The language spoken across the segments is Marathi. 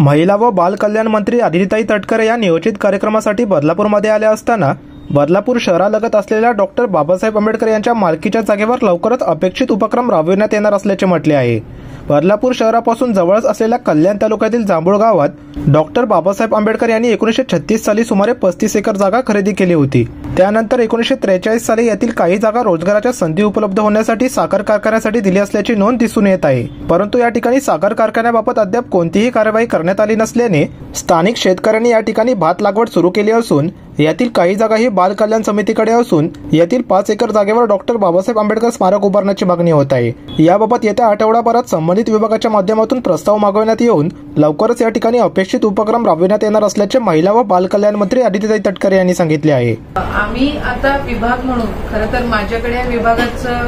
महिला व बाल कल्याण मंत्री आदितीताई तटकरे या नियोजित कार्यक्रमासाठी बदलापूरमध्ये आल्या असताना बदलापूर शहरालगत असलेल्या डॉक्टर बाबासाहेब आंबेडकर यांच्या मालकीच्या जागेवर लवकरच अपेक्षित उपक्रम राबविण्यात येणार असल्याचे म्हटले आहे। बदलापूर शहरापासून जवळच असलेल्या कल्याण तालुक्यातील जांभूळ गावात डॉक्टर बाबासाहेब आंबेडकर यांनी 1936 साली सुमारे 35 एकर जागा खरेदी केली होती। त्यानंतर 1943 साली यातील काही जागा रोजगाराच्या संधी उपलब्ध होण्यासाठी साखर कारखान्यासाठी दिली असल्याची नोंद दिसून येत आहे। परंतु या ठिकाणी साखर कारखान्याबाबत अद्याप कोणतीही कार्यवाही करण्यात आली नसल्याने स्थानिक शेतकऱ्यांनी या ठिकाणी भात लागवड सुरू केली असून यातील काही जागा ही बाल कल्याण समितीकडे असून यातील 5 एकर जागेवर डॉक्टर बाबासाहेब आंबेडकर स्मारक उभारण्याची मागणी होत आहे। याबाबत येत्या आठवड्याभरात संबंधित विभागाच्या माध्यमातून प्रस्ताव मागवण्यात येऊन लवकरच या ठिकाणी अपेक्षित उपक्रम राबविण्यात येणार असल्याचे महिला व बाल कल्याण मंत्री आदितीताई तटकरे यांनी सांगितले आहे। आम्ही आता विभाग म्हणून खरं तर माझ्याकडे या विभागाचं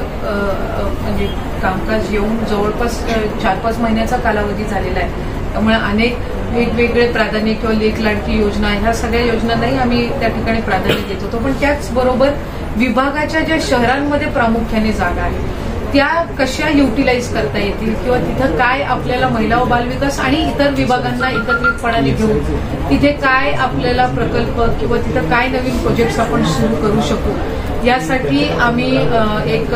म्हणजे कामकाज येऊन जवळपास 4-5 महिन्याचा कालावधी झालेला आहे। त्यामुळे अनेक वेगवेगळे प्राधान्य किंवा लेख लाडकी योजना ह्या सगळ्या योजनांनाही आम्ही त्या ठिकाणी प्राधान्य देत होतो। पण त्याचबरोबर विभागाच्या ज्या शहरांमध्ये प्रामुख्याने जागा आहेत त्या कशा युटिलाइज करता येतील किंवा तिथं काय आपल्याला महिला व बालविकास आणि इतर विभागांना एकत्रितपणाने घेऊन तिथे काय आपल्याला प्रकल्प किंवा तिथं काय नवीन प्रोजेक्ट्स आपण सुरू करू शकू यासाठी आम्ही एक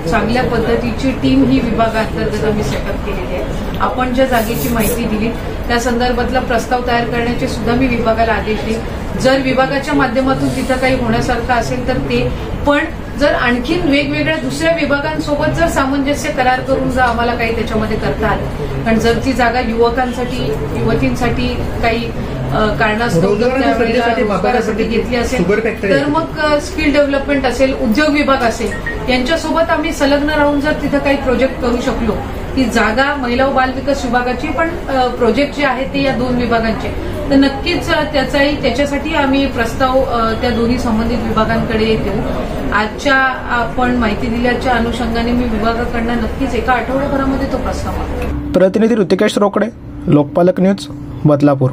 चांगल्या पद्धतीची टीम ही विभागांतर्गत आम्ही सेटअप केलेली आहे। आपण ज्या जागेची माहिती दिली त्या संदर्भातला प्रस्ताव तयार करण्याचे सुद्धा मी विभागाला आदेश दिले। जर विभागाच्या माध्यमातून तिथं काही होण्यासारखं असेल तर ते, पण जर आणखीन वेगवेगळ्या दुसऱ्या विभागांसोबत जर सामंजस्य करार करून जर आम्हाला काही त्याच्यामध्ये करता आलं, कारण जर ती जागा युवकांसाठी युवतींसाठी काही कारणास्तव रोजगारासाठी घेतली असेल तर मग स्किल डेव्हलपमेंट असेल, उद्योग विभाग असेल यांच्यासोबत आम्ही संलग्न राहून जर तिथं काही प्रोजेक्ट करू शकलो, ती जागा महिला व बाल विकास विभागाची पण प्रोजेक्ट जे आहेत ते या 2 विभागांचे, तर नक्कीच त्याच्यासाठी आम्ही प्रस्ताव त्या दोन्ही संबंधित विभागांकडे देऊ। आजच्या आपण माहिती दिल्याच्या अनुषंगाने मी विभागाकडनं नक्कीच एका आठवड्याभरामध्ये तो प्रस्ताव मागतो। प्रतिनिधी ऋतिकेश रोकडे, लोकपालक न्यूज, बदलापूर।